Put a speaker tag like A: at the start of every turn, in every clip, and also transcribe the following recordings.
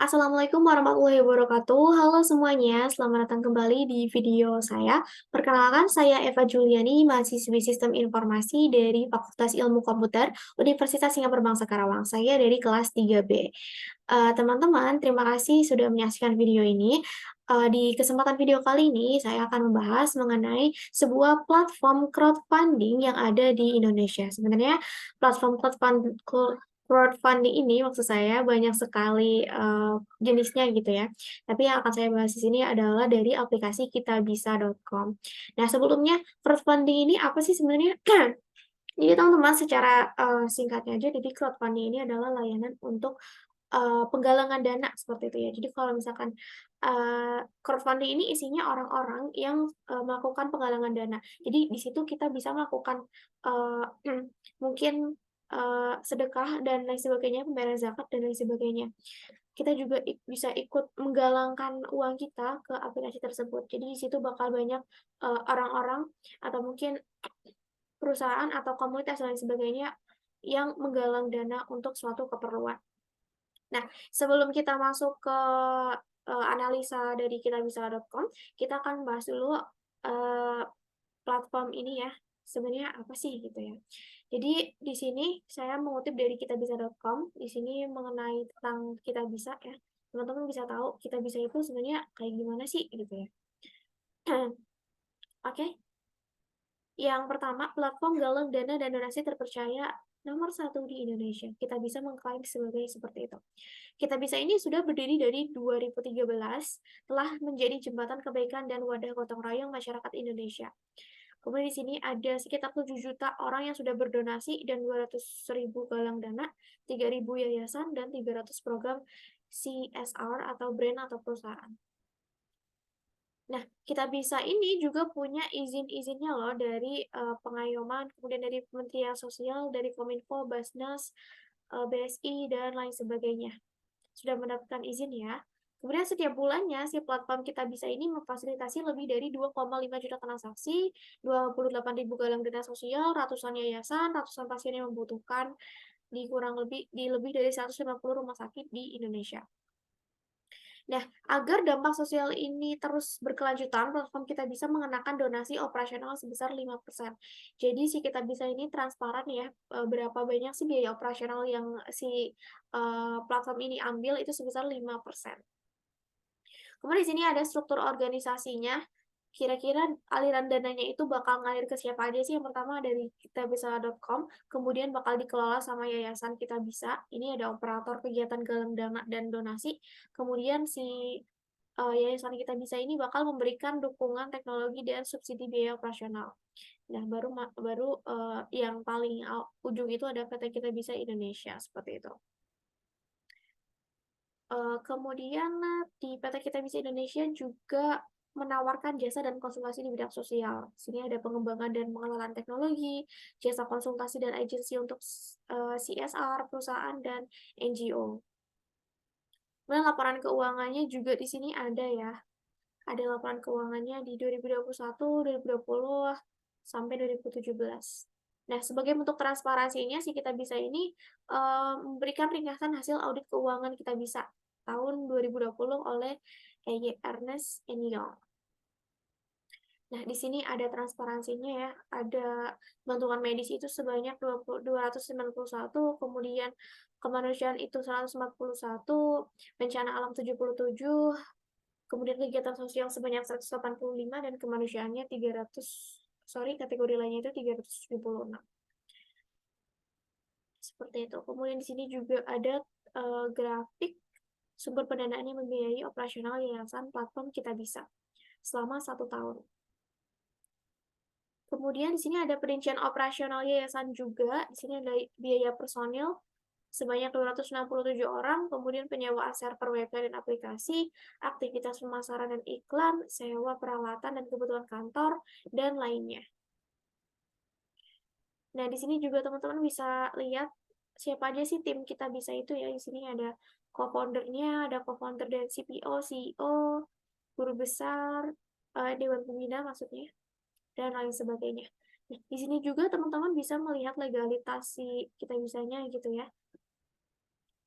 A: Assalamualaikum warahmatullahi wabarakatuh. Halo semuanya, selamat datang kembali di video saya. Perkenalkan, saya Eva Juliani, mahasiswi Sistem Informasi dari Fakultas Ilmu Komputer Universitas Singapura Bangsa Karawang. Saya dari kelas 3B. Teman-teman, terima kasih sudah menyaksikan video ini. Di kesempatan video kali ini, saya akan membahas mengenai sebuah platform crowdfunding yang ada di Indonesia. Sebenarnya platform crowdfunding ini maksud saya banyak sekali jenisnya gitu ya. Tapi yang akan saya bahas di sini adalah dari aplikasi kitabisa.com. Nah, sebelumnya crowdfunding ini apa sih sebenarnya? Jadi teman-teman secara singkatnya aja, jadi crowdfunding ini adalah layanan untuk penggalangan dana seperti itu ya. Jadi kalau misalkan crowdfunding ini isinya orang-orang yang melakukan penggalangan dana. Jadi di situ kita bisa melakukan eee, mungkin sedekah dan lain sebagainya, pembayaran zakat dan lain sebagainya. Kita juga bisa ikut menggalangkan uang kita ke aplikasi tersebut. Jadi di situ bakal banyak orang-orang atau mungkin perusahaan atau komunitas dan lain sebagainya yang menggalang dana untuk suatu keperluan. Nah, sebelum kita masuk ke analisa dari kitabisa.com, kita akan bahas dulu eee, platform ini ya, sebenarnya apa sih gitu ya. Jadi di sini saya mengutip dari kitabisa.com, di sini mengenai tentang Kitabisa ya, teman-teman bisa tahu Kitabisa itu sebenarnya kayak gimana sih gitu ya. Oke, yang pertama platform galang dana dan donasi terpercaya nomor satu di Indonesia. Kita bisa mengklaim sebagai seperti itu. Kitabisa ini sudah berdiri dari 2013, telah menjadi jembatan kebaikan dan wadah gotong royong masyarakat Indonesia. Kemudian di sini ada sekitar 7 juta orang yang sudah berdonasi dan 200.000 galang dana, 3.000 yayasan, dan 300 program CSR atau brand atau perusahaan. Nah, Kitabisa ini juga punya izin-izinnya loh dari pengayoman, kemudian dari Kementerian Sosial, dari Kominfo, Basnas, BSI, dan lain sebagainya. Sudah mendapatkan izin ya. Kemudian setiap bulannya si platform Kitabisa ini memfasilitasi lebih dari 2,5 juta transaksi, 28.000 galang dana sosial, ratusan yayasan, ratusan pasien yang membutuhkan di lebih dari 150 rumah sakit di Indonesia. Nah, agar dampak sosial ini terus berkelanjutan, platform kita bisa mengenakan donasi operasional sebesar 5%. Jadi si kita bisa ini transparan ya, berapa banyak sih biaya operasional yang si platform ini ambil itu sebesar 5%. Kemudian di sini ada struktur organisasinya. Kira-kira aliran dananya itu bakal ngalir ke siapa aja sih? Yang pertama dari kitabisa.com, kemudian bakal dikelola sama Yayasan Kita Bisa. Ini ada operator kegiatan galang dana dan donasi. Kemudian si Yayasan Kita Bisa ini bakal memberikan dukungan teknologi dan subsidi biaya operasional. Nah, yang paling ujung itu ada PT Kita Bisa Indonesia, seperti itu. Kemudian di PT Kita Bisa Indonesia juga menawarkan jasa dan konsultasi di bidang sosial. Sini ada pengembangan dan pengelolaan teknologi, jasa konsultasi dan agensi untuk CSR, perusahaan, dan NGO. Kemudian laporan keuangannya juga di sini ada ya. Ada laporan keuangannya di 2021, 2020, sampai 2017. Nah, sebagai bentuk transparansinya, si Kita Bisa ini memberikan ringkasan hasil audit keuangan Kita Bisa tahun 2020 oleh EY Ernst Young. Nah, di sini ada transparansinya ya, ada bantuan medis itu sebanyak 291, kemudian kemanusiaan itu 141, bencana alam 77, kemudian kegiatan sosial sebanyak 185, dan kemanusiaannya 300, kategori lainnya itu 376. Seperti itu. Kemudian di sini juga ada grafik sumber pendanaan yang membiayai operasional yayasan platform Kita Bisa selama 1 tahun. Kemudian di sini ada perincian operasional yayasan juga. Di sini ada biaya personil sebanyak 267 orang, kemudian penyewaan server website dan aplikasi, aktivitas pemasaran dan iklan, sewa peralatan dan kebutuhan kantor, dan lainnya. Nah, di sini juga teman-teman bisa lihat siapa aja sih tim Kita Bisa itu ya. Di sini ada co-foundernya, ada co-founder dan CPO, CEO, guru besar, dewan pembina maksudnya, dan lain sebagainya. Nah, di sini juga teman-teman bisa melihat legalitas si Kita Bisanya gitu ya.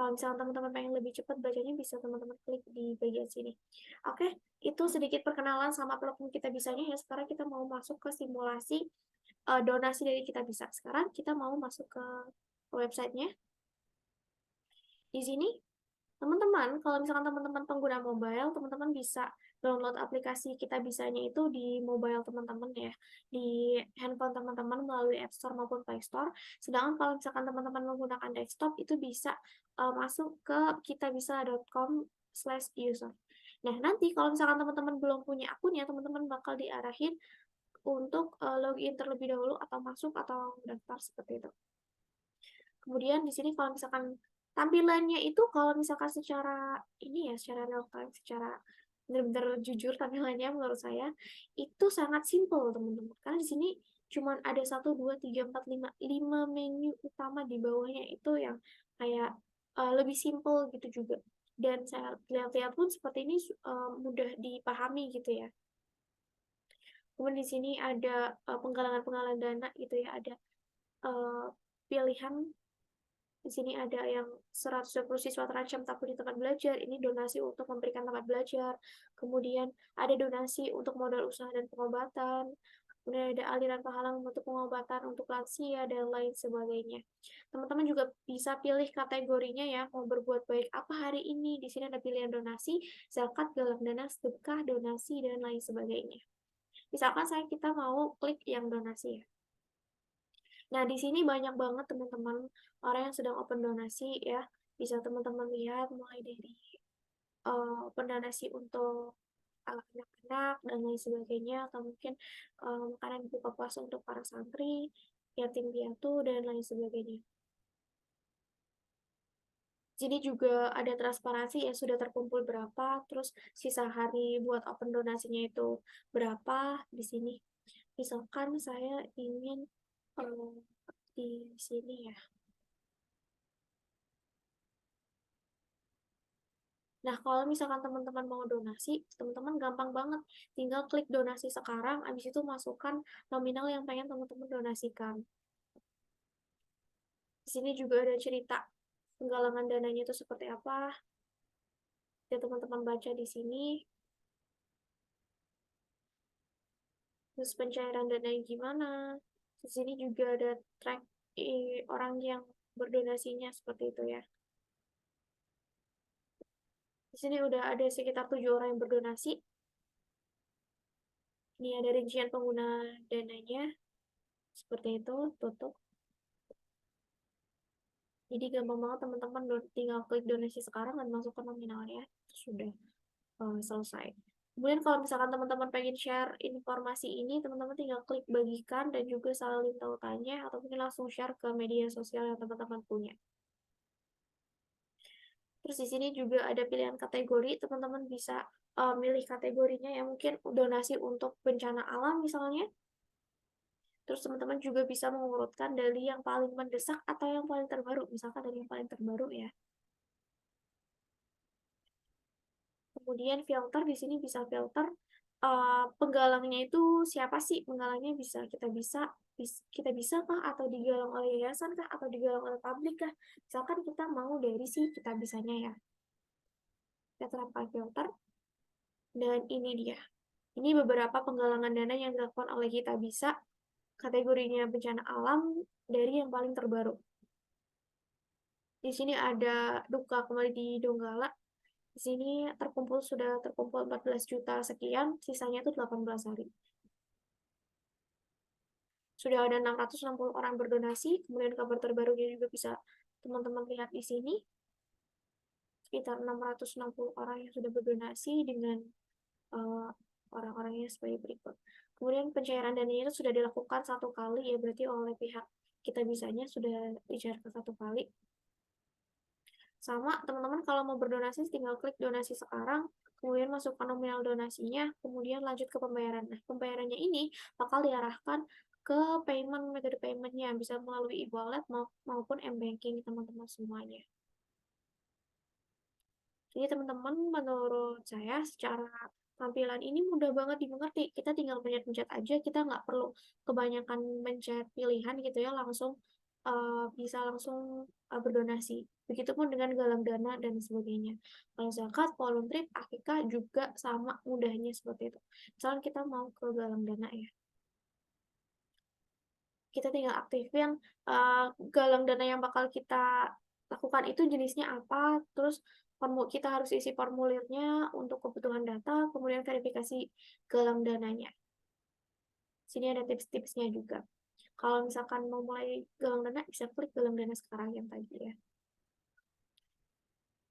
A: Kalau misalnya teman-teman pengen lebih cepat bacanya, bisa teman-teman klik di bagian sini. Oke, itu sedikit perkenalan sama platform Kita Bisanya ya. Sekarang kita mau masuk ke simulasi donasi dari Kita Bisa. Sekarang kita mau masuk ke websitenya. Di sini, teman-teman, kalau misalkan teman-teman pengguna mobile, teman-teman bisa download aplikasi Kita Bisanya itu di mobile teman-teman ya, di handphone teman-teman melalui App Store maupun Play Store. Sedangkan kalau misalkan teman-teman menggunakan desktop, itu bisa masuk ke kitabisa.com/user. Nah, nanti kalau misalkan teman-teman belum punya akunnya, teman-teman bakal diarahin untuk login terlebih dahulu atau masuk atau daftar seperti itu. Kemudian di sini kalau misalkan tampilannya itu kalau misalkan secara ini ya, secara real time, secara benar-benar jujur tampilannya menurut saya itu sangat simple teman-teman. Karena di sini cuman ada 1, 2, 3, 4, 5 menu utama di bawahnya itu yang kayak lebih simple gitu juga. Dan saya lihat-lihat pun seperti ini mudah dipahami gitu ya. Kemudian di sini ada penggalangan-penggalangan dana gitu ya, ada pilihan. Di sini ada yang 120 siswa terancam takut di tempat belajar. Ini donasi untuk memberikan tempat belajar. Kemudian ada donasi untuk modal usaha dan pengobatan. Kemudian ada aliran pahala untuk pengobatan untuk lansia dan lain sebagainya. Teman-teman juga bisa pilih kategorinya ya, mau berbuat baik apa hari ini. Di sini ada pilihan donasi, zakat, galang dana, sedekah, donasi, dan lain sebagainya. Misalkan kita mau klik yang donasi ya. Nah, di sini banyak banget teman-teman orang yang sedang open donasi ya. Bisa teman-teman lihat mulai dari open donasi untuk anak-anak dan lain sebagainya, atau mungkin makanan buka puasa untuk para santri, yatim piatu, dan lain sebagainya. Jadi juga ada transparansi ya sudah terkumpul berapa, terus sisa hari buat open donasinya itu berapa di sini. Misalkan saya ingin di sini ya. Nah, kalau misalkan teman-teman mau donasi, teman-teman gampang banget. Tinggal klik donasi sekarang, habis itu masukkan nominal yang pengen teman-teman donasikan. Di sini juga ada cerita penggalangan dananya itu seperti apa. Ya, teman-teman baca di sini. Terus pencairan dananya gimana. Di sini juga ada track orang yang berdonasinya seperti itu ya. Di sini udah ada sekitar 7 orang yang berdonasi. Ini ada rincian pengguna dananya. Seperti itu, tutup. Jadi gampang banget teman-teman tinggal klik donasi sekarang dan masukkan nominalnya. Sudah selesai. Kemudian kalau misalkan teman-teman pengen share informasi ini, teman-teman tinggal klik bagikan dan juga salin tautannya atau mungkin langsung share ke media sosial yang teman-teman punya. Terus di sini juga ada pilihan kategori, teman-teman bisa milih kategorinya yang mungkin donasi untuk bencana alam misalnya. Terus teman-teman juga bisa mengurutkan dari yang paling mendesak atau yang paling terbaru, misalkan dari yang paling terbaru ya. Kemudian filter di sini bisa filter penggalangnya itu siapa sih penggalangnya, kita bisa kah atau digalang oleh yayasan kah atau digalang oleh publik kah. Misalkan kita mau dari si Kita Bisanya ya, kita terapkan filter dan ini dia. Ini beberapa penggalangan dana yang dilakukan oleh Kita Bisa, kategorinya bencana alam dari yang paling terbaru. Di sini ada duka kembali di Donggala. Di sini sudah terkumpul 14 juta sekian, sisanya itu 18 hari. Sudah ada 660 orang berdonasi, kemudian kabar terbarunya juga bisa teman-teman lihat di sini. Sekitar 660 orang yang sudah berdonasi dengan orang-orangnya sebagai berikut. Kemudian pencairan dananya itu sudah dilakukan 1 kali ya, berarti oleh pihak Kita Bisanya sudah dicairkan 1 kali. Sama teman-teman kalau mau berdonasi tinggal klik donasi sekarang, kemudian masukkan nominal donasinya, kemudian lanjut ke pembayaran. Nah, pembayarannya ini bakal diarahkan ke metode paymentnya, bisa melalui e-wallet maupun m-banking teman-teman semuanya. Jadi teman-teman, menurut saya secara tampilan ini mudah banget dimengerti. Kita tinggal pencet-pencet aja, kita nggak perlu kebanyakan mencet pilihan gitu ya, langsung bisa langsung berdonasi. Begitupun dengan galang dana dan sebagainya. Kalau zakat, volunteer, akikah juga sama mudahnya seperti itu. Misalkan kita mau ke galang dana ya, kita tinggal aktifin, galang dana yang bakal kita lakukan itu jenisnya apa, terus kita harus isi formulirnya untuk kebutuhan data, kemudian verifikasi galang dananya. Sini ada tips-tipsnya juga. Kalau misalkan mau mulai galang dana, bisa klik galang dana sekarang yang tadi ya.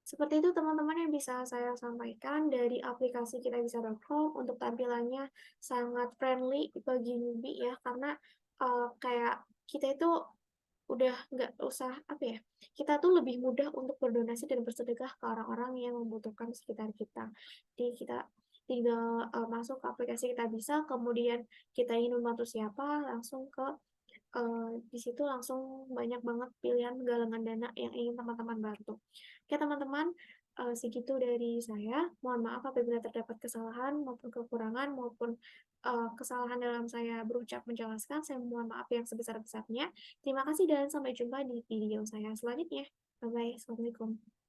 A: Seperti itu teman-teman yang bisa saya sampaikan dari aplikasi kitabisa.com. Untuk tampilannya sangat friendly bagi newbie ya, karena kayak kita itu udah nggak usah apa ya, kita tuh lebih mudah untuk berdonasi dan bersedekah ke orang-orang yang membutuhkan sekitar kita. Jadi kita tinggal masuk ke aplikasi kita bisa, kemudian kita ingin membantu siapa, langsung ke di situ langsung banyak banget pilihan galangan dana yang ingin teman-teman bantu. Oke teman-teman, segitu dari saya. Mohon maaf apabila terdapat kesalahan maupun kekurangan maupun kesalahan dalam saya berucap menjelaskan. Saya mohon maaf yang sebesar-besarnya. Terima kasih dan sampai jumpa di video saya selanjutnya. Bye-bye. Assalamualaikum.